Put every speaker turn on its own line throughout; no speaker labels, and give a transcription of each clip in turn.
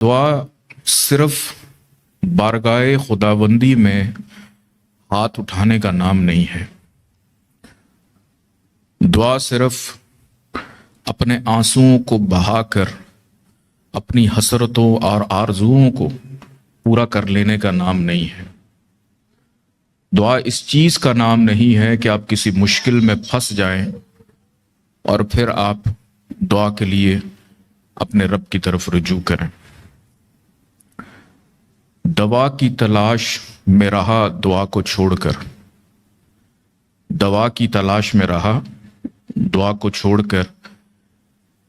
دعا صرف بارگاہ خداوندی میں ہاتھ اٹھانے کا نام نہیں ہے۔ دعا صرف اپنے آنسوؤں کو بہا کر اپنی حسرتوں اور آرزوؤں کو پورا کر لینے کا نام نہیں ہے۔ دعا اس چیز کا نام نہیں ہے کہ آپ کسی مشکل میں پھنس جائیں اور پھر آپ دعا کے لیے اپنے رب کی طرف رجوع کریں۔ دوا کی تلاش میں رہا دعا کو چھوڑ کر، دوا کی تلاش میں رہا دعا کو چھوڑ کر،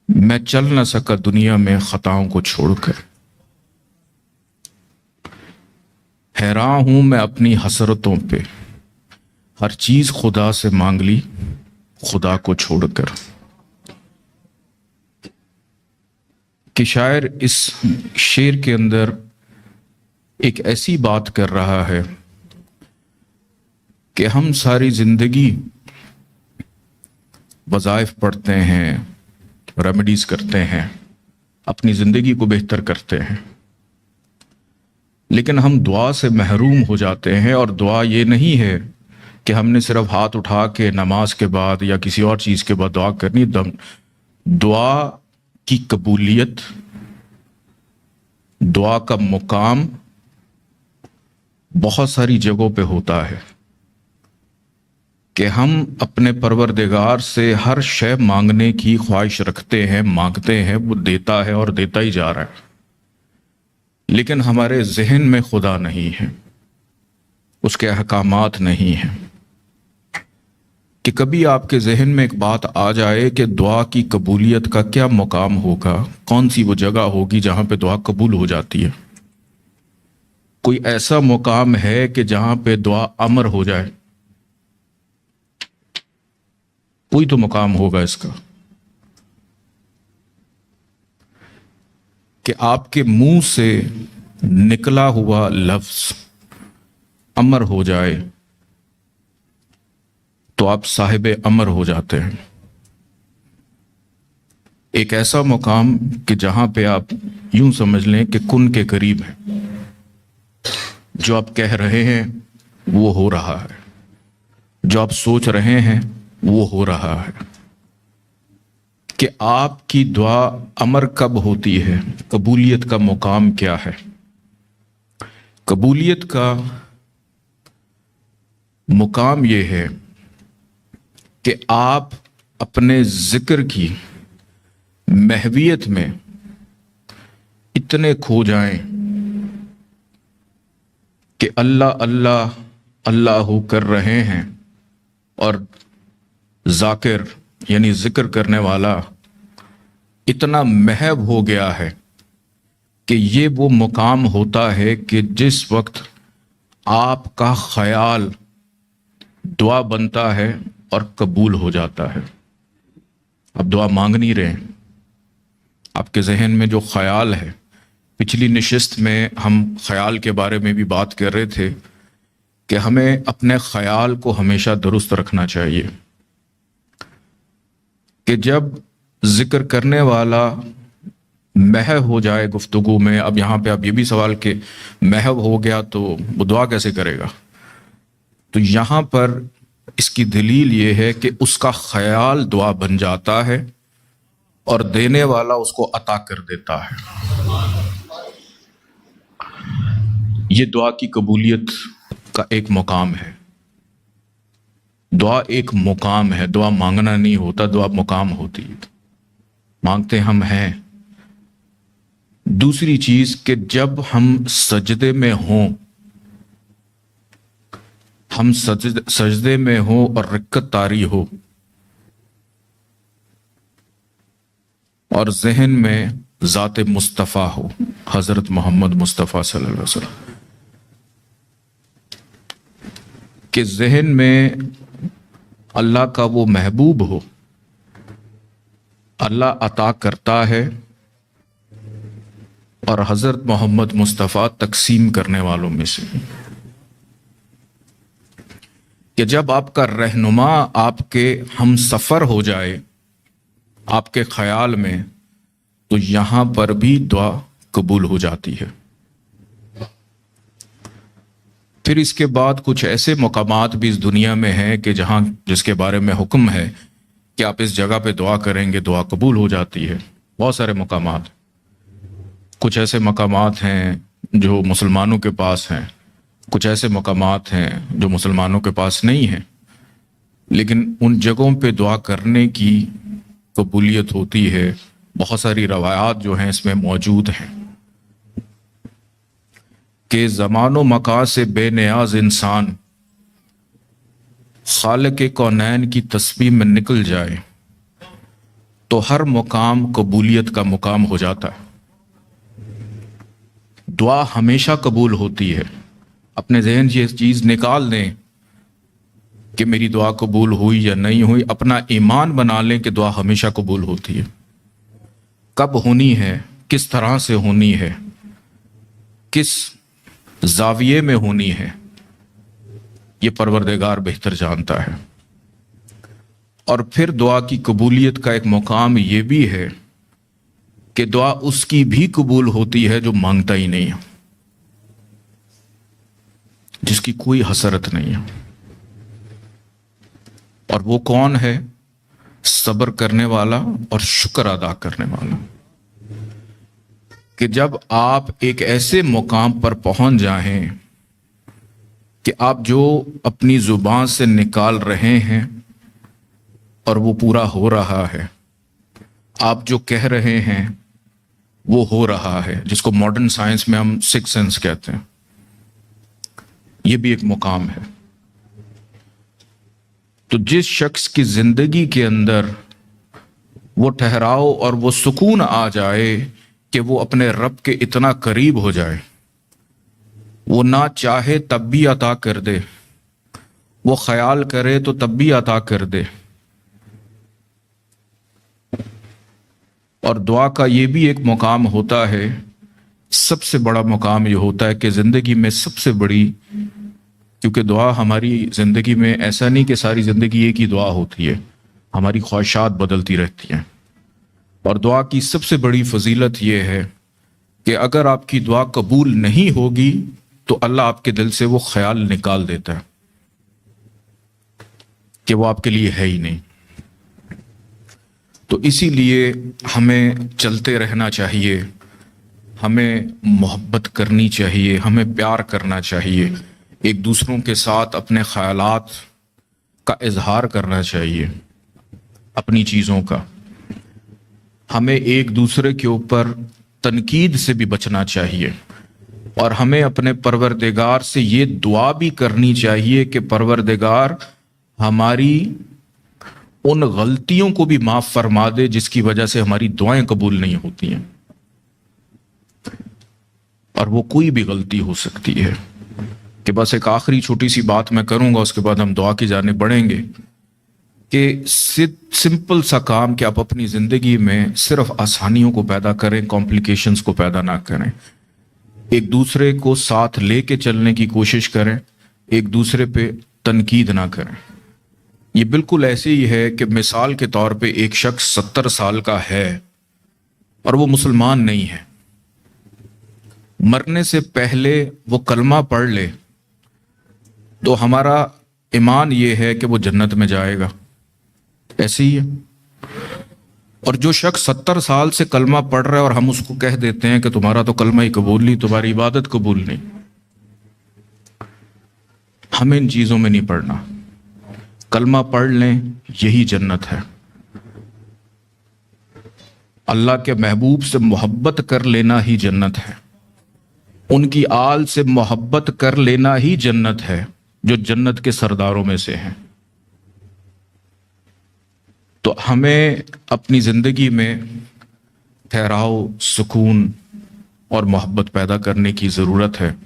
میں چل نہ سکا دنیا میں خطاؤں کو چھوڑ کر۔ حیران ہوں میں اپنی حسرتوں پہ، ہر چیز خدا سے مانگ لی خدا کو چھوڑ کر۔ کہ شاعر اس شعر کے اندر ایک ایسی بات کر رہا ہے کہ ہم ساری زندگی وظائف پڑھتے ہیں، ریمیڈیز کرتے ہیں، اپنی زندگی کو بہتر کرتے ہیں، لیکن ہم دعا سے محروم ہو جاتے ہیں۔ اور دعا یہ نہیں ہے کہ ہم نے صرف ہاتھ اٹھا کے نماز کے بعد یا کسی اور چیز کے بعد دعا کرنی۔ دعا کی قبولیت، دعا کا مقام بہت ساری جگہوں پہ ہوتا ہے کہ ہم اپنے پروردگار سے ہر شے مانگنے کی خواہش رکھتے ہیں، مانگتے ہیں، وہ دیتا ہے اور دیتا ہی جا رہا ہے، لیکن ہمارے ذہن میں خدا نہیں ہے، اس کے احکامات نہیں ہیں۔ کہ کبھی آپ کے ذہن میں ایک بات آ جائے کہ دعا کی قبولیت کا کیا مقام ہوگا، کون سی وہ جگہ ہوگی جہاں پہ دعا قبول ہو جاتی ہے؟ کوئی ایسا مقام ہے کہ جہاں پہ دعا امر ہو جائے؟ کوئی تو مقام ہوگا اس کا کہ آپ کے منہ سے نکلا ہوا لفظ امر ہو جائے تو آپ صاحب امر ہو جاتے ہیں۔ ایک ایسا مقام کہ جہاں پہ آپ یوں سمجھ لیں کہ کن کے قریب ہیں، جو آپ کہہ رہے ہیں وہ ہو رہا ہے، جو آپ سوچ رہے ہیں وہ ہو رہا ہے۔ کہ آپ کی دعا امر کب ہوتی ہے، قبولیت کا مقام کیا ہے؟ قبولیت کا مقام یہ ہے کہ آپ اپنے ذکر کی محویت میں اتنے کھو جائیں کہ اللہ اللہ اللہ کر رہے ہیں، اور ذاکر یعنی ذکر کرنے والا اتنا محو ہو گیا ہے کہ یہ وہ مقام ہوتا ہے کہ جس وقت آپ کا خیال دعا بنتا ہے اور قبول ہو جاتا ہے۔ اب دعا مانگ نہیں رہے، آپ کے ذہن میں جو خیال ہے، پچھلی نشست میں ہم خیال کے بارے میں بھی بات کر رہے تھے کہ ہمیں اپنے خیال کو ہمیشہ درست رکھنا چاہیے۔ کہ جب ذکر کرنے والا محو ہو جائے گفتگو میں، اب یہاں پہ آپ یہ بھی سوال کہ محو ہو گیا تو وہ دعا کیسے کرے گا؟ تو یہاں پر اس کی دلیل یہ ہے کہ اس کا خیال دعا بن جاتا ہے اور دینے والا اس کو عطا کر دیتا ہے۔ یہ دعا کی قبولیت کا ایک مقام ہے۔ دعا ایک مقام ہے، دعا مانگنا نہیں ہوتا، دعا مقام ہوتی ہے۔ مانگتے ہم ہیں۔ دوسری چیز کہ جب ہم سجدے میں ہوں، ہم سجدے میں ہوں اور رکعت طاری ہو اور ذہن میں ذات مصطفیٰ ہو، حضرت محمد مصطفیٰ صلی اللہ علیہ وسلم، کہ ذہن میں اللہ کا وہ محبوب ہو، اللہ عطا کرتا ہے اور حضرت محمد مصطفیٰ تقسیم کرنے والوں میں سے، کہ جب آپ کا رہنما آپ کے ہم سفر ہو جائے آپ کے خیال میں، تو یہاں پر بھی دعا قبول ہو جاتی ہے۔ پھر اس کے بعد کچھ ایسے مقامات بھی اس دنیا میں ہیں کہ جس کے بارے میں حکم ہے کہ آپ اس جگہ پہ دعا کریں گے دعا قبول ہو جاتی ہے۔ بہت سارے مقامات، کچھ ایسے مقامات ہیں جو مسلمانوں کے پاس ہیں، کچھ ایسے مقامات ہیں جو مسلمانوں کے پاس نہیں ہیں، لیکن ان جگہوں پہ دعا کرنے کی قبولیت ہوتی ہے۔ بہت ساری روایات جو ہیں اس میں موجود ہیں کہ زمان و مکان سے بے نیاز انسان خالق کونین کی تسبیح میں نکل جائے تو ہر مقام قبولیت کا مقام ہو جاتا ہے۔ دعا ہمیشہ قبول ہوتی ہے۔ اپنے ذہن سے یہ چیز نکال دیں کہ میری دعا قبول ہوئی یا نہیں ہوئی، اپنا ایمان بنا لیں کہ دعا ہمیشہ قبول ہوتی ہے۔ کب ہونی ہے، کس طرح سے ہونی ہے، کس زاویے میں ہونی ہے، یہ پروردگار بہتر جانتا ہے۔ اور پھر دعا کی قبولیت کا ایک مقام یہ بھی ہے کہ دعا اس کی بھی قبول ہوتی ہے جو مانگتا ہی نہیں ہے، جس کی کوئی حسرت نہیں ہے۔ اور وہ کون ہے؟ صبر کرنے والا اور شکر ادا کرنے والا۔ کہ جب آپ ایک ایسے مقام پر پہنچ جائیں کہ آپ جو اپنی زبان سے نکال رہے ہیں اور وہ پورا ہو رہا ہے، آپ جو کہہ رہے ہیں وہ ہو رہا ہے، جس کو ماڈرن سائنس میں ہم سکس سینس کہتے ہیں، یہ بھی ایک مقام ہے۔ تو جس شخص کی زندگی کے اندر وہ ٹھہراؤ اور وہ سکون آ جائے کہ وہ اپنے رب کے اتنا قریب ہو جائے، وہ نہ چاہے تب بھی عطا کر دے، وہ خیال کرے تو تب بھی عطا کر دے۔ اور دعا کا یہ بھی ایک مقام ہوتا ہے، سب سے بڑا مقام یہ ہوتا ہے کہ زندگی میں سب سے بڑی، کیونکہ دعا ہماری زندگی میں ایسا نہیں کہ ساری زندگی ایک ہی دعا ہوتی ہے، ہماری خواہشات بدلتی رہتی ہیں۔ اور دعا کی سب سے بڑی فضیلت یہ ہے کہ اگر آپ کی دعا قبول نہیں ہوگی تو اللہ آپ کے دل سے وہ خیال نکال دیتا ہے کہ وہ آپ کے لیے ہے ہی نہیں۔ تو اسی لیے ہمیں چلتے رہنا چاہیے، ہمیں محبت کرنی چاہیے، ہمیں پیار کرنا چاہیے، ایک دوسروں کے ساتھ اپنے خیالات کا اظہار کرنا چاہیے، اپنی چیزوں کا۔ ہمیں ایک دوسرے کے اوپر تنقید سے بھی بچنا چاہیے، اور ہمیں اپنے پروردگار سے یہ دعا بھی کرنی چاہیے کہ پروردگار ہماری ان غلطیوں کو بھی معاف فرما دے جس کی وجہ سے ہماری دعائیں قبول نہیں ہوتی ہیں۔ اور وہ کوئی بھی غلطی ہو سکتی ہے کہ بس ایک آخری چھوٹی سی بات میں کروں گا، اس کے بعد ہم دعا کی جانب بڑھیں گے، کہ سمپل سا کام کہ آپ اپنی زندگی میں صرف آسانیوں کو پیدا کریں، کمپلیکیشنز کو پیدا نہ کریں، ایک دوسرے کو ساتھ لے کے چلنے کی کوشش کریں، ایک دوسرے پہ تنقید نہ کریں۔ یہ بالکل ایسے ہی ہے کہ مثال کے طور پہ ایک شخص 70 سال کا ہے اور وہ مسلمان نہیں ہے، مرنے سے پہلے وہ کلمہ پڑھ لے تو ہمارا ایمان یہ ہے کہ وہ جنت میں جائے گا، ایسے ہی ہے۔ اور جو شخص 70 سال سے کلمہ پڑھ رہا ہے اور ہم اس کو کہہ دیتے ہیں کہ تمہارا تو کلمہ ہی قبول نہیں، تمہاری عبادت قبول نہیں، ہمیں ان چیزوں میں نہیں پڑھنا۔ کلمہ پڑھ لیں، یہی جنت ہے۔ اللہ کے محبوب سے محبت کر لینا ہی جنت ہے، ان کی آل سے محبت کر لینا ہی جنت ہے، جو جنت کے سرداروں میں سے ہیں۔ تو ہمیں اپنی زندگی میں ٹھہراؤ، سکون اور محبت پیدا کرنے کی ضرورت ہے۔